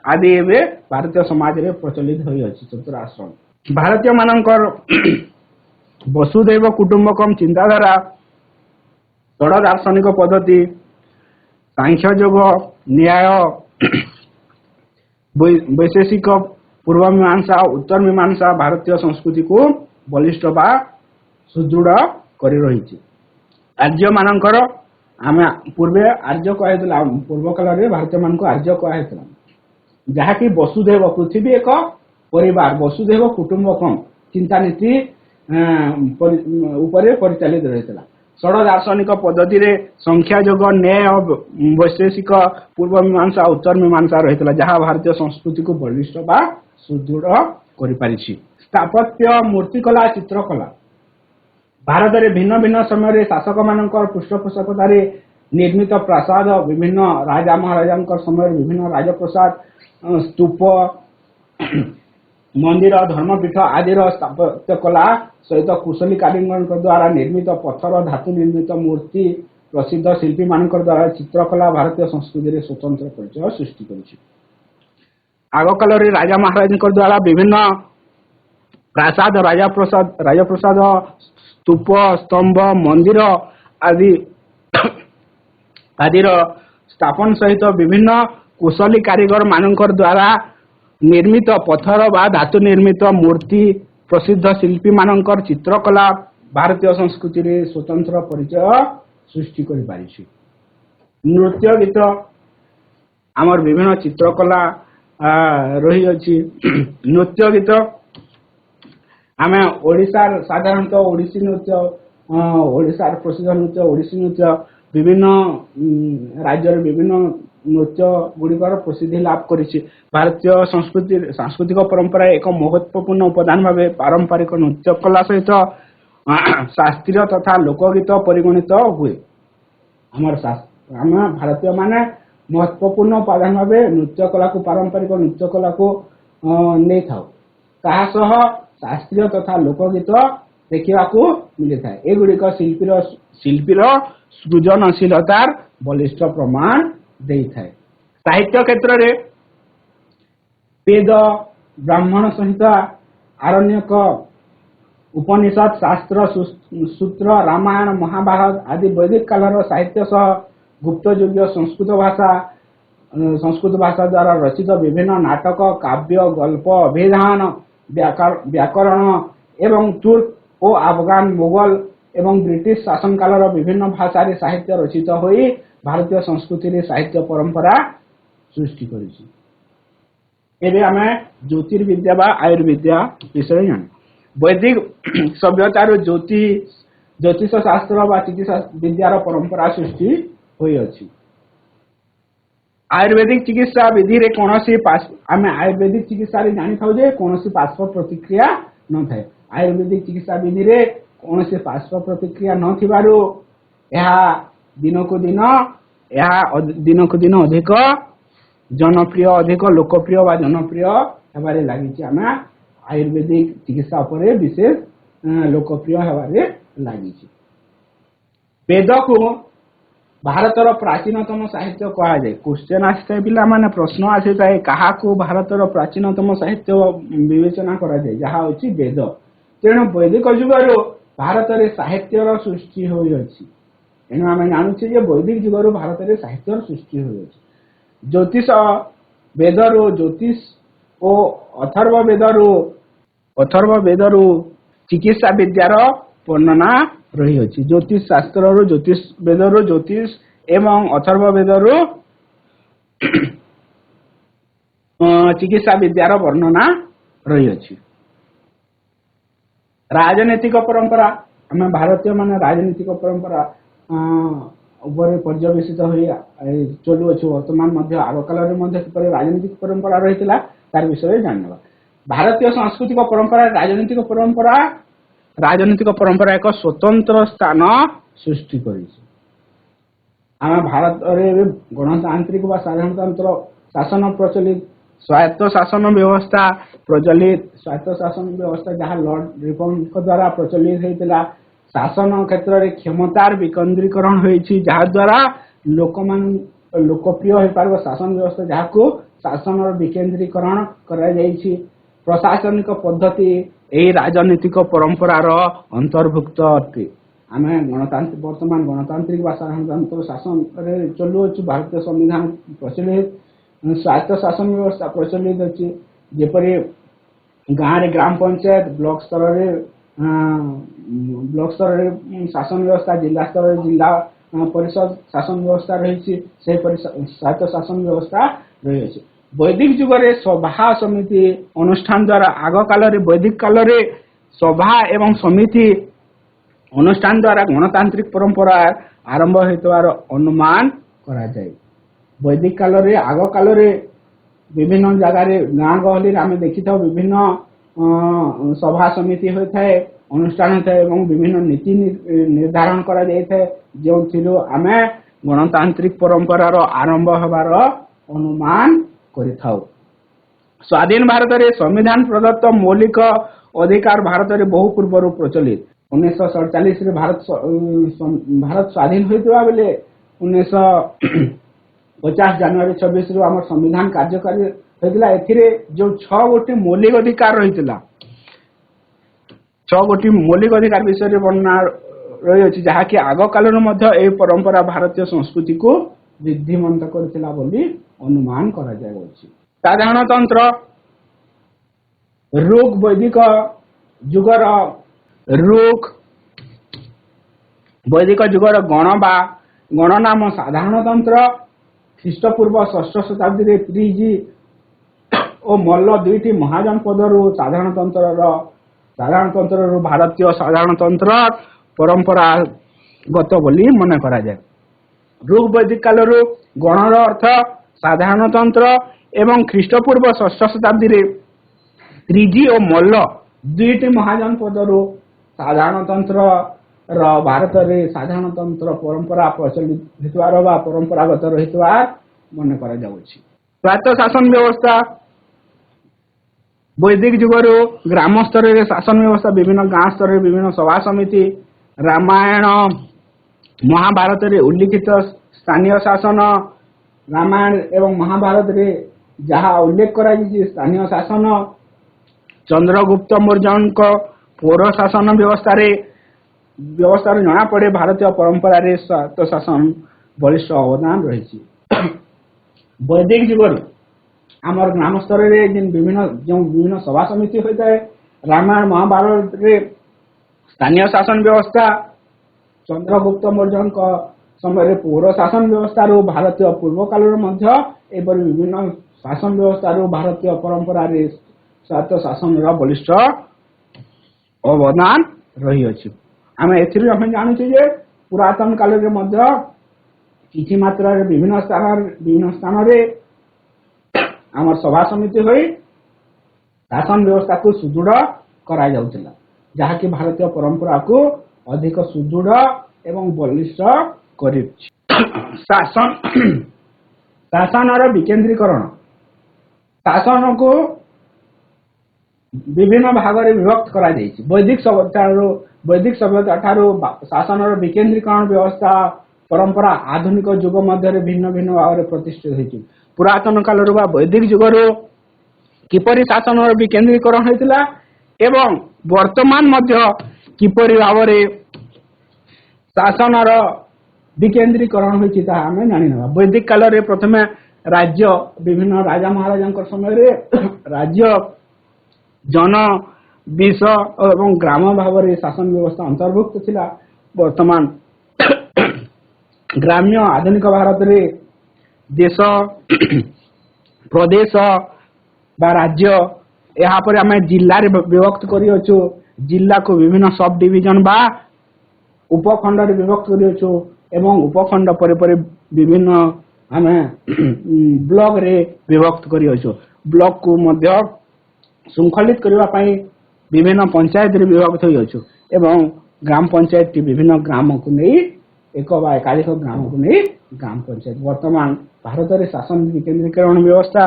आदि एवं भारतीय समाज रे प्रचलित होई अछि। चतुराश्रम भारतीय मानकर वसुदैव कुटुंबकम चिंताधारा षड दार्शनिक पद्धति सांख्य योग न्याय वैशेषिक पूर्व मीमांसा उत्तर मीमांसा भारतीय संस्कृति को बलिष्ठ बा सुदृढ़ करी रही। आर्य मानकर आमे पूर्वे आर्य कहला पूर्व काल रे भारतीय मान को आर्य कहला जहाँ की वसुदेव पृथ्वी एक परिवार वसुदेव कुटुंबकम चिंता नीति ऊपर परिचालित रही। षड दार्शनिक पद्धति रे संख्या योग न्याय वैशेषिक पूर्व मीमांसा उत्तर मीमांसा रही जहाँ भारतीय संस्कृति को बलिष्ठ बा सुदृढ़ करि पारिछि। स्थापत्य मूर्तिकला चित्रकला भारत में भिन्न भिन्न समय शासक मानकर पृष्ठपोषकतार निर्मित प्रासाद विभिन्न राजा महाराजा समय विभिन्न राजप्रसाद स्तूप मंदिर धर्मपीठ आदि स्थापत्य कला सहित कुशली कारीगर द्वारा निर्मित पत्थर धातु निर्मित मूर्ति प्रसिद्ध शिल्पी मान द्वारा चित्रकला भारतीय संस्कृति स्वतंत्र परिचय सृष्टि कर आग काल राजा महाराज द्वारा विभिन्न प्रासाद राजप्रसाद स्तूप स्तंभ मंदिर आदि आदिर स्थापन सहित विभिन्न कुशली कारीगर मान द्वारा निर्मित पत्थर बा धातु निर्मित मूर्ति प्रसिद्ध शिल्पी मानकर चित्रकला भारतीय संस्कृति रे स्वतंत्र परिचय सृष्टि करि पारिछि। नृत्य गीत आमर विभिन्न चित्रकला रही अछि। नृत्य गीत आमे ओडिसा साधारणतः ओडिसी नृत्य ओडिसा प्रसिद्ध नृत्य ओडिसी नृत्य विभिन्न राज्य विभिन्न नृत्य गुड़िकर प्रसिद्धि लाभ करिछि। भारतीय संस्कृति सांस्कृतिक परंपरा एक महत्वपूर्ण उपादान भाव पारंपरिक नृत्य कला सहित शास्त्रीय तथा लोकगीत परिगणित हुए। आम भारतीय माने महत्वपूर्ण उपादान भाव नृत्य कला को पारंपरिक नृत्य कला को नहीं था ताहा सह शास्त्रीय तथा लोकगीत देखा मिली था। एगुड़िक शिल्पीर सृजनशीलतार बलिष्ठ प्रमाण देई थाए। साहित्य क्षेत्र रे वेद ब्राह्मण संहिता आरण्यक उपनिषद शास्त्र सूत्र रामायण महाभारत आदि वैदिक कालर साहित्य सह गुप्त युग संस्कृत भाषा द्वारा रचित विभिन्न नाटक काव्य गल्प अभिधान व्याकरण एवं तुर्क और अफगान मुगल एवं ब्रिटिश शासन कालर विभिन्न भाषा साहित्य रचित होई भारतीय संस्कृति साहित्य परंपरा सृष्टि करिछि। एबे आमे ज्योतिर्विद्या बा आयुर्विद्या विषय जान। वैदिक सभ्यतार ज्योतिष शास्त्र बा चिकित्सा विद्यार परंपरा सृष्टि होई अछि। आयुर्वेदिक चिकित्सा विधि रे कोनोसी आमे आयुर्वेदिक चिकित्सा रे जानि थाउ जे कोनोसी पार्श्व प्रतिक्रिया न थाए। आयुर्वेदिक चिकित्सा विधि रे कोनोसी पार्श्व प्रतिक्रिया न थिबारु यह दिनक दिन अधिक जनप्रिय अधिक लोकप्रिय व जनप्रिय हेबारे लागिछि। आमे आयुर्वेदिक चिकित्सा उपरे विशेष लोकप्रिय हेबारे लागिछि। वेद को भारतर प्राचीनतम साहित्य कहा जाए। क्वेश्चन आसे पिला माने प्रश्न आसे जाए कहा को भारतर प्राचीनतम साहित्य विवेचना करा जाए जहा होछि वेद। तेणु वैदिक युगरो भारत रे साहित्यर सृष्टि होई अछि। एनु आमे जानुछि जे वैदिक युगरो भारत रे साहित्यर सृष्टि होई अछि। ज्योतिष वेदरो ज्योतिष ओ अथर्व वेदरो चिकित्सा विद्यार वर्णना रही अछि। ज्योतिष शास्त्र रो ज्योतिष वेदरो ज्योतिष एवं अथर्व वेदरो चिकित्सा विद्यार वर्णना रही अछि। राजनीतिक परंपरा आम भारतीय माने राजनीतिक परंपरा उपरे पर्यवेसित होई चलु अछि। वर्तमान मध्य आग काल रे मध्य किपरि राजनीतिक परंपरा रहितला तार विषय जानबा। भारतीय सांस्कृतिक परंपरा राजनीतिक परंपरा एक स्वतंत्र स्थान सृष्टि करिछि। आम भारत रे गणतांत्रिक व साधारणतंत्र शासन प्रचलित स्वायत्त शासन व्यवस्था जहाँ लॉर्ड रिपन द्वारा प्रचलित होइतिला। शासन क्षेत्र रे क्षमतार विकेंद्रीकरण होइछि जहाँ द्वारा लोकप्रिय हो पारबो शासन व्यवस्था जहाँ को शासन विकेंद्रीकरण करा जाइछि। प्रशासनिक पद्धति एही राजनीतिक परंपरार अंतर्भुक्त अटे। आमे गणतांत्रिक वर्तमान गणतांत्रिक व साधारणतंत्र शासन रे चलु अछि। भारतीय संविधान प्रचलित स्वायत्त शासन व्यवस्था प्रचलित अछि। जेपरि गाँव रे ग्राम पंचायत ब्लॉक स्तर रे शासन व्यवस्था जिला स्तर रे जिला परिषद शासन व्यवस्था रही से स्वायत्त शासन व्यवस्था रही अछि। वैदिक युग रे सभा समिति अनुष्ठान द्वारा आग काल रे वैदिक काल रे सभा एवं समिति अनुष्ठान द्वारा गणतांत्रिक परंपरा आरंभ होइतवार अनुमान करा जाय। वैदिक काल रे आग काल रे विभिन्न जगह रे गाँ गहली आमे देखि थाउ विभिन्न सभा समिति होय थाए अनुष्ठान होता है एवं विभिन्न नीति निर्धारण करा जाय थाए जो थिलो आमे गणतांत्रिक परंपरार आरंभ हबार अनुमान करिथाउ। स्वाधीन भारत रे संविधान प्रदत्त मौलिक अधिकार भारत रे बहु पूर्व प्रचलित 1947 रे भारत स्वाधीन होइतबा बेले 1950 जनवरी 26 रु हमर संविधान कार्यकारी होइतला। एथिरे जो 6 गोटी मौलिक अधिकार रहितला 6 गोटी मौलिक अधिकार विषय रे वर्णना रही अछि जहा कि आग काल मध्य ए परंपरा भारतीय संस्कृति को वृद्धिमंत करथिला बोली अनुमान करा जाय अछि। साधारणतंत्र ऋग वैदिक जुगर ऋग वैदिक जुगर गण बा गणनाम साधारणतंत्र ख्रीष्टपूर्व 6ष्ठ शताब्दी रे त्रिजी ओ मल्ल दुईटी महाजनपद साधारणतंत्र भारतीय साधारणतंत्र परंपरागत बोली मन करा जाय। ऋग वैदिक काल गणर अर्थ साधारणतंत्र एवं ख्रीष्टपूर्व 6ष्ठ शताब्दी रे त्रिजी और मल्ल दुईटी महाजनपद साधारणतंत्र भारत रे साधारणतंत्र परंपरा प्रचलित हितवार बा परंपरागत रहितवार मन करा जाउछि। प्रातः शासन व्यवस्था वैदिक जुगर ग्राम स्तर रे शासन व्यवस्था विभिन्न गाँ स्तर रे विभिन्न सभा समिति रामायण महाभारत रे उल्लिखित स्थानीय शासन रामायण एवं महाभारत रे जहाँ उल्लेख करा स्थानीय शासन चंद्रगुप्त मौर्य पौर शासन व्यवस्था जना पड़े भारतीय परंपरा रे स्वायत्त शासन बलिष्ठ अवदान रही। वैदिक जुगर आमर ग्राम स्तर रे विभिन्न सभा समिति होता है रामायण महाभारत रे स्थानीय शासन व्यवस्था चंद्रगुप्त मौर्य समय पौर शासन व्यवस्था भारतीय पूर्व काल विभिन्न शासन व्यवस्था भारतीय परंपरा रे स्वायत्त शासन बलिष्ठ अवदान रही अछि। आमे एथिरे हम जानुछे जे पुरातन काल रे मध्य किछि मात्रा रे विभिन्न स्थान रे आमर सभा समिति होई शासन व्यवस्था को सुदृढ़ करा जाउतिला जहा कि भारतीय परंपरा को अधिक सुदृढ़ एवं बलिष्ठ करिछि। शासन विकेंद्रीकरण शासन को विभिन्न भाग रे विभक्त करा जाइछि। वैदिक सभ्यता ठारू शासन विकेंद्रीकरण व्यवस्था परंपरा आधुनिक युग मध्य भिन्न भिन्न भाव में प्रतिष्ठित होइछि। पुरातन काल वैदिक जुगर किपरि शासन विकेंद्रीकरण होइतिला एवं वर्तमान मध्य किपरि भाव में शासन विकेंद्रीकरण होइछि ता हमें जानि नबा। वैदिक काल रे प्रथमे राज्य विभिन्न राजा महाराजा समय रे राज्य जन विष एवं ग्राम भाव में शासन व्यवस्था अंतर्भुक्त थिला। वर्तमान ग्राम्य आधुनिक भारत रे देश प्रदेश बा राज्य यहाँ पर आम जिला रे विभक्त करियछु। जिला को विभिन्न सब डिविजन बा उपखंड रे विभक्त करियछु एवं उपखंड पर विभिन्न आम ब्लॉक रे विभक्त करियछु। ब्लॉक को मध्य श्रृंखलित करबा पई विभिन्न पंचायत रे विभक्त होइछु एवं ग्राम पंचायत की विभिन्न ग्राम को नहीं एक बा एकाधिक ग्राम को नहीं ग्राम पंचायत। वर्तमान भारत रे शासन विकेंद्रीकरण व्यवस्था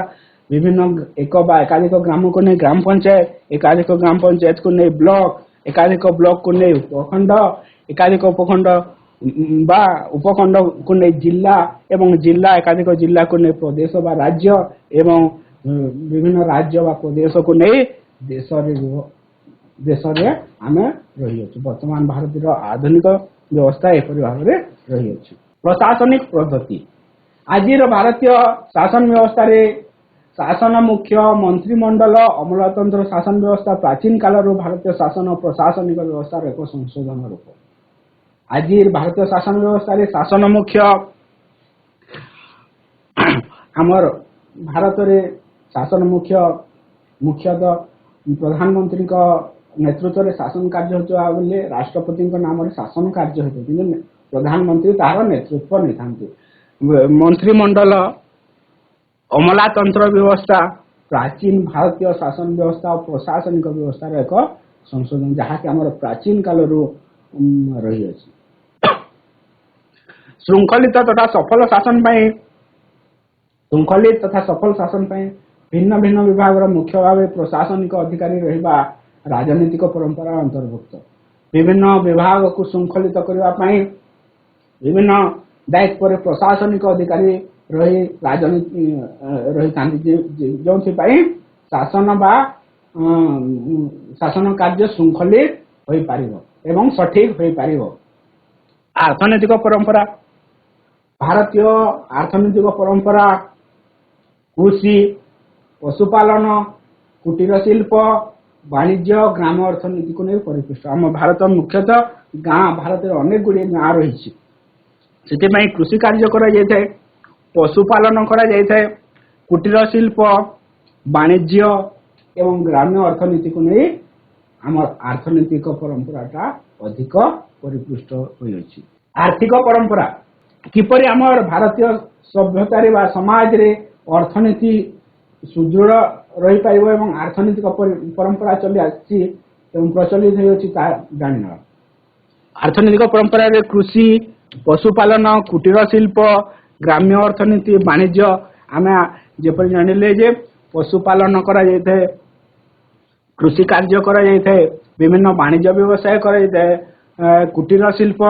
विभिन्न एक बा एकाधिक ग्राम को नहीं ग्राम पंचायत एकाधिक ग्राम पंचायत को नहीं ब्लॉक एकाधिक ब्लॉक को नहीं उपखंड एकाधिक उपखंड बा उपखंड को नहीं जिला एवं जिला एकाधिक जिला को नहीं प्रदेश बा राज्य एवं विभिन्न राज्य बा प्रदेश को नहीं देश रे आमे रही अछि। वर्तमान भारत रो आधुनिक व्यवस्था एपरि भाव रे रही अछि। प्रशासनिक पद्धति आजिर भारतीय शासन व्यवस्था रे शासन मुख्य मंत्रिमंडल अमलातंत्र शासन व्यवस्था प्राचीन काल रो भारतीय शासन और प्रशासनिक व्यवस्था रो एक संशोधन रूप। आजिर भारतीय शासन व्यवस्था रे शासन मुख्य हमर भारत रे शासन मुख्यतः प्रधानमंत्री का नेतृत्व रे शासन कार्य होता बेले राष्ट्रपति नाम रे शासन कार्य होता कि प्रधानमंत्री तार नेतृत्व नहीं। मंत्रिमंडल अमलातंत्र व्यवस्था प्राचीन भारतीय शासन व्यवस्था और प्रशासनिक व्यवस्था एक संशोधन जहाँ कि आम प्राचीन काल रही अछि। श्रृंखलित तथा सफल शासन भिन्न भिन्न विभाग मुख्य भाव प्रशासनिक अधिकारी रहिबा राजनीतिक परंपरा अंतर्भुक्त। विभिन्न विभाग को श्रृंखलित करने विभिन्न दायित्व प्रशासनिक अधिकारी रही राजनीति रही था जो शासन बा शासन कार्य श्रृंखलित हो पारिबो एवं सठिक हो पारिबो। अर्थनैतिक परंपरा भारतीय अर्थनैतिक परंपरा कृषि पशुपालन कुटीर शिल्प वाणिज्य ग्राम अर्थनीति को नहीं परिपुष्ट। आम भारत मुख्यतः गाँ भारत अनेक गुड़े गाँ रही से कृषि कार्य करा जाए पशुपालन करा जाए कुटीर शिल्प वाणिज्य एवं ग्राम्य अर्थनीति को नहीं आम अर्थनैतिक परंपराटा अधिक परिपुष्ट होइछि। आर्थिक परंपरा किपरि आमर भारतीय सभ्यतारे बा समाज रे अर्थनीति सुदृढ़ रही पारिबो एवं अर्थनैतिक परंपरा चली आछि एवं प्रचलित होइछि ता जानिना। अर्थनैतिक परंपरा रे कृषि पशुपालन कुटीर शिल्प ग्राम्य अर्थनीति वाणिज्य आमे जेपरि जानिले जे पशुपालन करा जायते कृषि कार्य करा जायते विभिन्न वाणिज्य व्यवसाय करा जायते कुटीर शिल्प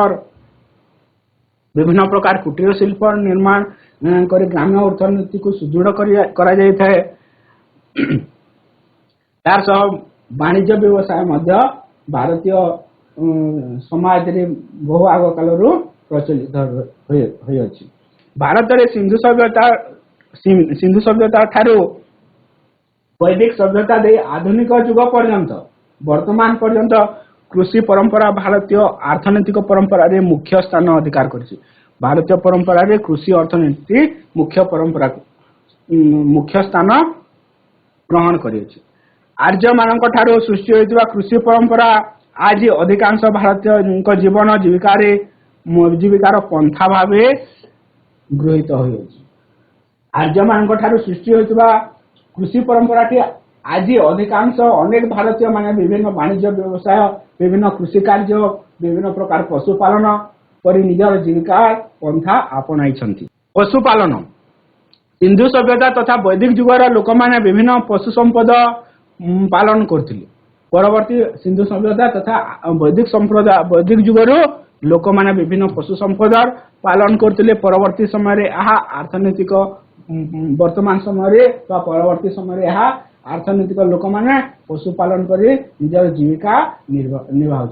विभिन्न प्रकार कुटीर शिल्प निर्माण कर ग्राम्य अर्थनीति को सुदृढ़ करा जायते। तार सह वाणिज्य व्यवसाय मध्य भारतीय समाज रे बहु आग कालरू प्रचलित होई अछि। भारत रे सिंधु सभ्यता ठारू वैदिक सभ्यता दे आधुनिक युग पर्यंत वर्तमान पर्यंत कृषि परंपरा भारतीय अर्थनैतिक परंपरा रे मुख्य स्थान अधिकार करछि। भारतीय परंपरा रे कृषि अर्थनीति मुख्य परंपरा मुख्य स्थान ग्रहण करिछि। आर्य मानक ठारू सृष्टि होइतिबा कृषि परंपरा आज अधिकांश भारतीय जीवन जीविकार पंथा भावे गृहीत होइछि। आर्य मानक ठारू सृष्टि होइतिबा कृषि परंपरा टी आज अधिकांश अनेक भारतीय माने विभिन्न वाणिज्य व्यवसाय विभिन्न कृषि कार्य विभिन्न प्रकार पशुपालन पर निजर जीविका पंथा आपणाई। पशुपालन सिंधु सभ्यता तथा वैदिक युगर लोक माने विभिन्न पशु संपद पालन करथिले। परवर्ती सिंधु सभ्यता तथा वैदिक युगर लोक माने विभिन्न पशु संपद पालन करथिले। परवर्ती समय रे आहा अर्थनैतिक वर्तमान समय परवर्ती समय अर्थनैतिक लोक माने पशुपालन करी निजर जीविका निर्वाह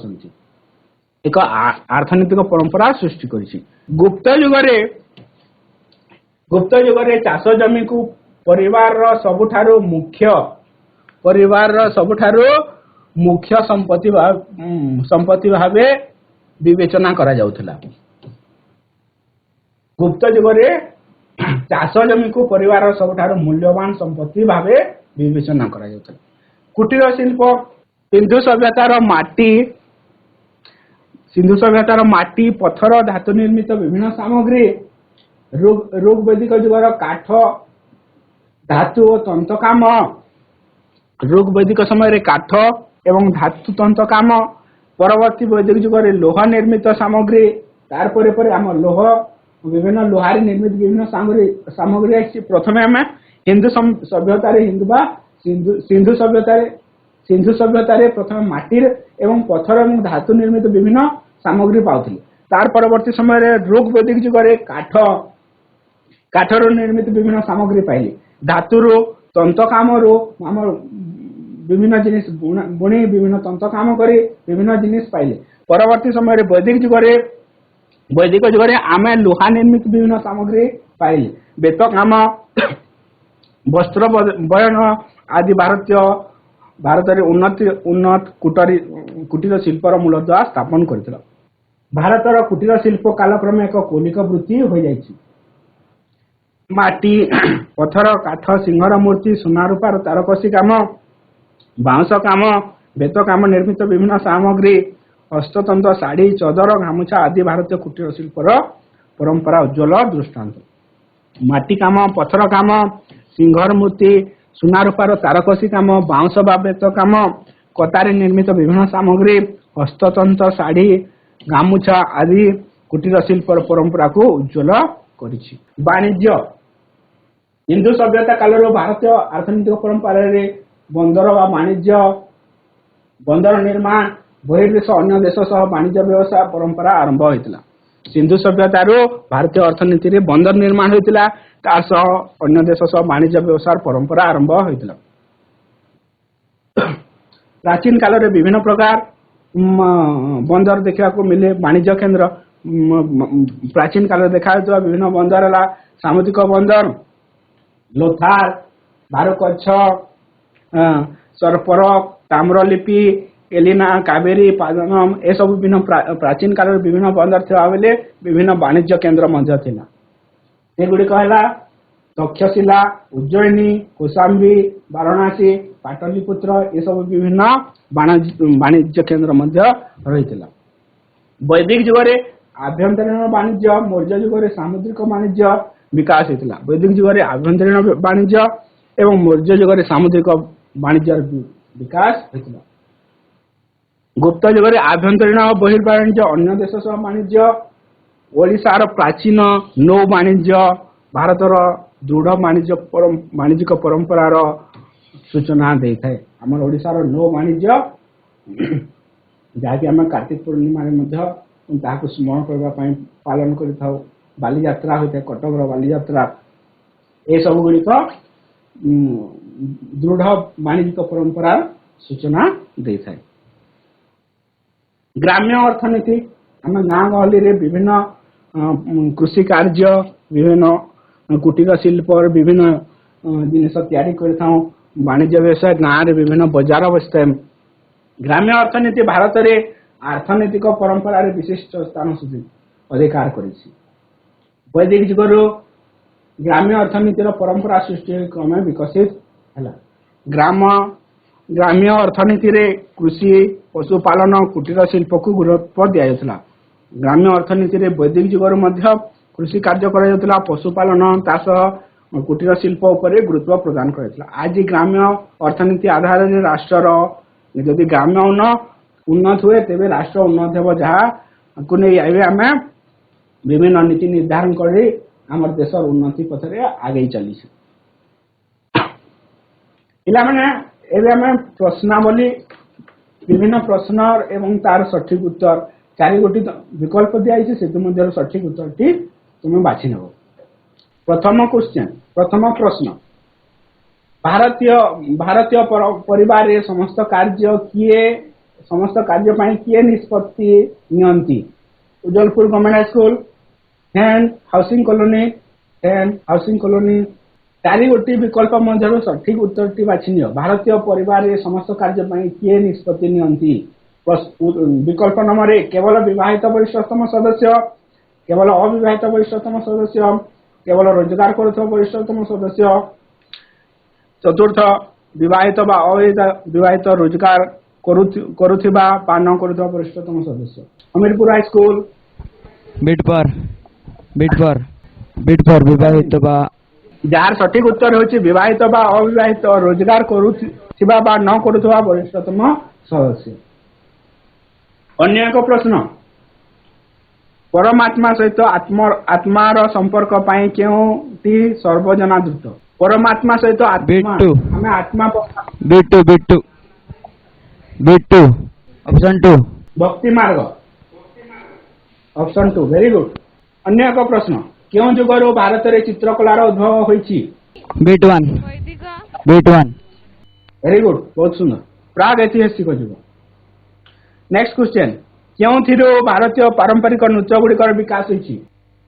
एक अर्थनैतिक परंपरा सृष्टि करिछि। गुप्त युगरे चाष जमी को परिवार रो मुख्य संपत्ति भावे विवेचना करा जाउथला। गुप्त युगरे चाष जमी को परिवार सबठारो मूल्यवान संपत्ति भावे विवेचना करा जाउथला। कुटीर शिल्प सिंधु सभ्यतार माटी पत्थर धातु निर्मित विभिन्न सामग्री रोग वैदिक युगर काठ धातु और तंत काम रोग वैदिक समय काठ एवं धातु तंत काम परवर्ती वैदिक युगर लोह निर्मित सामग्री तार परे आम लोह विभिन्न लोहारी निर्मित विभिन्न सामग्री आछि। प्रथमे आम हिंदू सभ्यता सिंधु सभ्यता प्रथम माटी एवं पत्थर एवं धातु निर्मित विभिन्न सामग्री पाउथिले। तार परवर्ती समय रोग वैदिक युगर काठर निर्मित विभिन्न सामग्री पाइले। धातुरो तंत कामरो आम विभिन्न जिनिस बुणी विभिन्न तंत काम करी विभिन्न जिनिस पाइले। परवर्ती समय वैदिक युगर आम लोहा निर्मित विभिन्न सामग्री पाइले। बेत काम वस्त्र बयन आदि भारत उन्नत कुटीर शिल्पर मूलद्वार स्थापन करथिला। भारतर कुटीर शिल्प कालक्रमे एक कौलिक वृत्ति हो जाइछि। माटी पत्थर काठ सिंहर मूर्ति सुना रूपार तारकसी काम बाउंस काम बेत काम निर्मित विभिन्न सामग्री हस्ततंत्र शाढ़ी चदर गामुछा आदि भारतीय कुटीर शिल्पर परंपरा उज्ज्वल दृष्टांत। माटी काम पत्थर काम सिंहर मूर्ति सुना रूपार तारकसी काम बाउंस बा बेत काम कतारी निर्मित विभिन्न सामग्री हस्ततंत्र शाढ़ी गामुछा आदि कुटीर शिल्प परंपरा को उज्ज्वल करिछि। वाणिज्य हिंदू सभ्यता काल भारतीय अर्थनैतिक परंपरा रे बंदर व वाणिज्य बंदर निर्माण बहिर्देश अन्य देश सह वाणिज्य व्यवसाय परंपरा आरंभ होता। सिंधु सभ्यतार भारतीय अर्थनीति रे बंदर निर्माण होता अन्य देश सह वाणिज्य व्यवसाय परंपरा आरंभ होता। प्राचीन काल रे विभिन्न प्रकार बंदर देखा मिले वाणिज्य केंद्र प्राचीन काल देखा विभिन्न बंदर है सामुद्रिक बंदर लोथार भारकच्छ सरपरक ताम्रलिपि एलिना कावेरी पादनम ए सब विभिन्न प्राचीन काल विभिन्न बंदर था बेले विभिन्न वाणिज्य केंद्र मध्य थिला। एगुड़िक है तक्षशिला उज्जयिनी कौशाम्बी वाराणसी पाटलिपुत्र ये सब विभिन्न वाणिज्य केंद्र मध्य रही। वैदिक जुग में आभ्यंतरीण वाणिज्य मौर्य जुग में सामुद्रिक वाणिज्य विकास होता। वैदिक जुग में आभ्यंतरीण वाणिज्य एवं मौर्य जुग में सामुद्रिक वाणिज्य विकास होता। गुप्त जुग में आभ्यंतरीण बहिर्वाणिज्य अन्य देश सह वाणिज्य ओडिशार प्राचीन नौ वाणिज्य भारतर दृढ़ वाणिज्यिक परंपरार सूचना दे थाए। आम ओडिशार नौ वाणिज्य जहाँकि आम कार्तिक पूर्णिमा स्मरण करने पालन कर बाली यात्रा होता है कटक बाली यात्रा ये सब गुड़िक दृढ़ वाणिज्यिक परंपरार सूचना दे थाए। ग्राम्य अर्थनीति आम गाँ गहली रे विभिन्न कृषि कार्य विभिन्न कुटीर शिल्प विभिन्न जिनस तैयारी करथां वाणिज्य व्यवसाय गाँव में विभिन्न बजार बसता है। ग्राम्य अर्थनीति भारत में अर्थनैतिक परंपरा रे विशिष्ट स्थान अधिकार करिछि। वैदिक जुगर ग्राम्य अर्थनीतिर परंपरा सृष्टि क्रमे विकसित है। ग्राम्य अर्थनीति रे कृषि पशुपालन कुटीर शिल्प को गुरुत्व दिया जाता। ग्राम्य अर्थनीति रे वैदिक जुगर मध्य कृषि कार्य करा जाता पशुपालन तासह कुटीर शिल्प उपरे गुरुत्व प्रदान करा। आज ग्राम्य अर्थनीति आधार रे राष्ट्र यदि ग्राम्य उन्नत हुए तेरे राष्ट्र उन्नत हो जहाँ को नहीं आम विभिन्न नीति निर्धारण कर आम देश उन्नति पथ आगे चली। पिला प्रश्नावली विभिन्न प्रश्न एवं तार सठिक उत्तर 4 गोटी विकल्प दिखाई से सठिक उत्तर टी तुम्हें बाछि नब। प्रथम क्वेश्चन प्रथम प्रश्न भारतीय परिवार रे समस्त कार्य पाई किए निष्पत्ति नियंती। Ujjalpur government high school and housing colony 4 गोटी विकल्प मध्य सठिक उत्तर टी बाछि नियो। भारतीय परिवार रे समस्त कार्य पाई किए निष्पत्ति नियंती। विकल्प नंबर 1 केवल विवाहित वरिष्ठतम सदस्य केवल अविवाहित वरिष्ठतम सदस्य केवल रोजगार करुवा वरिष्ठतम सदस्य। चतुर्थ विवाहित बा अविवाहित रोजगार करुवा बा न करुवा वरिष्ठतम सदस्य। हमीरपुर हाई स्कूल बिटपर विवाहित बा जार सठिक उत्तर होछि विवाहित बा अविवाहित रोजगार करुवा बा न करुवा वरिष्ठतम सदस्य। अन्य एक प्रश्न परमात्मा सहित आत्मार संपर्क पाई केउटी सर्वजनादृत। परमात्मा सहित आत्मा आत्मा बिट्टू ऑप्शन 2 भक्ति मार्ग ऑप्शन 2 वेरी गुड। अन्य एक प्रश्न क्यों जुगर भारत रे चित्रकलार उद्भव होइछि। बिट 1 वेरी गुड बहुत सुंदर प्राग ऐतिहासिक जुग। नेक्स्ट क्वेश्चन क्यों भारतीय पारंपरिक नृत्य गुड़िकर विकास होइछि।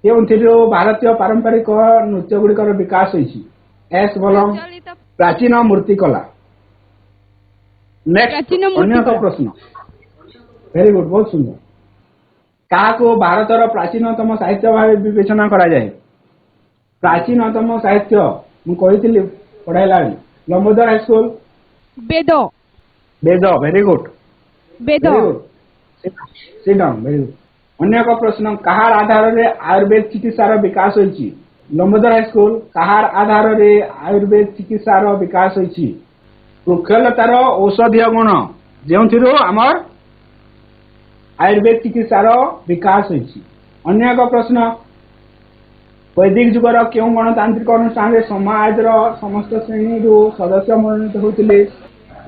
क्यों भारतीय पारंपरिक नृत्य गुड़िकर विकास होइछि। एस बोलम प्राचीन मूर्तिकला। नेक्स्ट अन्य एक प्रश्न वेरी गुड बहुत सुंदर क्या को भारतर प्राचीनतम साहित्य भाव विवेचना करा जाए। प्राचीनतम साहित्य मु कही पढ़ाइला लंबोदर हाई स्कूल वेद वेरी गुड वेरी गुड। अन्य एक प्रश्न कहार आधार रे आयुर्वेद चिकित्सार विकास होइछि। लंबोदर हाई स्कूल कहार आधार रे आयुर्वेद चिकित्सार विकास होइछि। वृक्षलतार औषधीय गुण जो आमर आयुर्वेद चिकित्सार विकास होइछि। अन्य एक प्रश्न वैदिक जुगर क्यों गणतांत्रिक अनुष्ठान रे समाज समस्त श्रेणी सदस्य मनोनीत होते?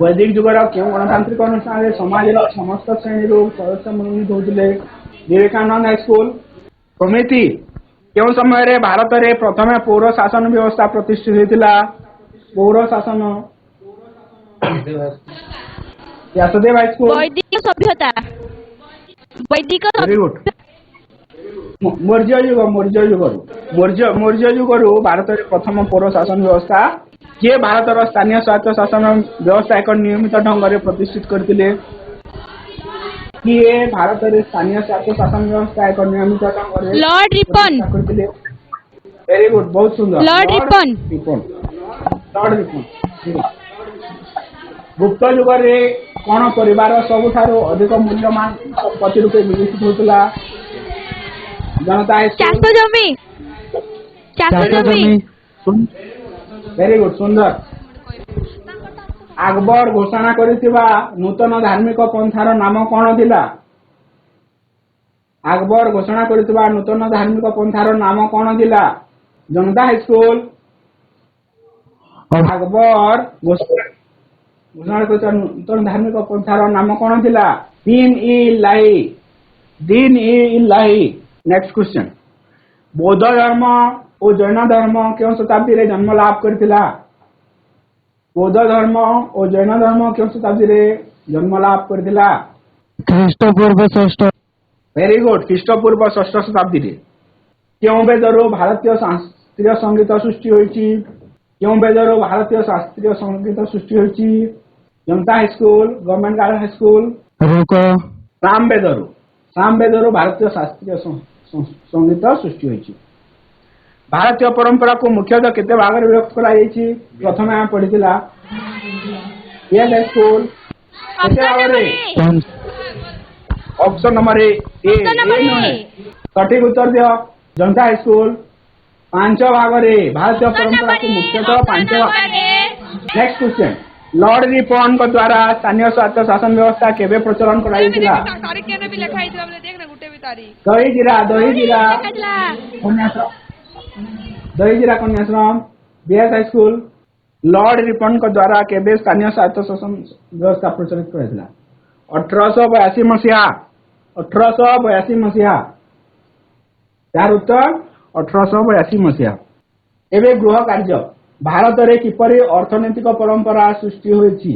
वैदिक जुगर क्यों गणतांत्रिक अनुष्ठान रे समाज समस्त श्रेणी सदस्य मनोनीत होते? विवेकानंद हाईस्कूल। समिति क्यों समय रे भारत रे प्रथम पौर शासन व्यवस्था प्रतिष्ठित होता? पौर शासन व्यासदेव हाईस्कूल। वैदिक सभ्यता। वैदिक वेरी गुड। मौर्य युगरु भारत रे प्रथम पौर शासन व्यवस्था किए भारतर स्थानीय स्वायत्त शासन व्यवस्था एक नियमित ढंग से प्रतिष्ठित करथिले? किए भारत रे स्थानीय स्वायत्त शासन व्यवस्था एक नियमित ढंग से लॉर्ड रिपन। करथिले? वेरी गुड, बहुत सुंदर। Lord Ripon. Lord Ripon. गुप्त युग रे कौन परिवार सबुठारु अधिक मूल्यवान संपत्ति रूपे विकसित होतला? जनता चाष जमी। चाष जमी। वेरी गुड, सुंदर। अकबर घोषणा करिथिबा नूतन धार्मिक पंथार नाम कौन थिला? अकबर घोषणा करिथिबा नूतन धार्मिक पंथार नाम कौन थिला? जनता हाईस्कूल। अकबर घोषणा करिथिबा नूतन धार्मिक पंथार नाम कौन थिला? दीन-ई-इलाही। दीन-ई-इलाही। Next question. बौद्ध धर्म और जैन धर्म क्यों शताब्दी रे जन्म लाभ करथिला? बौद्ध धर्म और जैन धर्म क्यों शताब्दी रे जन्म लाभ करथिला? ख्रीष्टपूर्व 6 वेरी गुड, ख्रीष्टपूर्व 6 शताब्दी रे। क्यों वेदरू भारतीय शास्त्रीय संगीत सृष्टि होईची? क्यों वेदरू भारतीय शास्त्रीय संगीत सृष्टि होईची? जनता हाईस्कूल, गवर्नमेंट गर्ल्स हाईस्कूल। रुको सामवेदरू भारतीय शास्त्रीय संगीत सृष्टि होईची। भारतीय परंपरा को मुख्यतः केते भाग रे विभक्त करा जाईची? प्रथमे हम पढितिला एल हाईस्कूल केते भाग रे? Option number A. सठिक उत्तर दियो। जनता हाईस्कूल 5 भाग रे भारतीय परंपरा को मुख्यतः 5 भाग। Next question. लॉर्ड रिपन को द्वारा स्थानीय स्वायत्त शासन व्यवस्था केबे प्रचलन करा जाईतिला? तारीख केने भी लिखा है हमने देख ना गुटे भी तारीख। दहीजिरा कन्याश्रम बीएस हाईस्कूल। लॉर्ड रिपन को द्वारा केबे स्थानीय स्वायत्त शासन व्यवस्था प्रचलित कराइतिला? 1882 मसीहा। 1882 मसीहा। यार उत्तर 1882 मसीहा। एबे गृह कार्य। भारत रे किपरि अर्थनैतिक परंपरा सृष्टि होईची?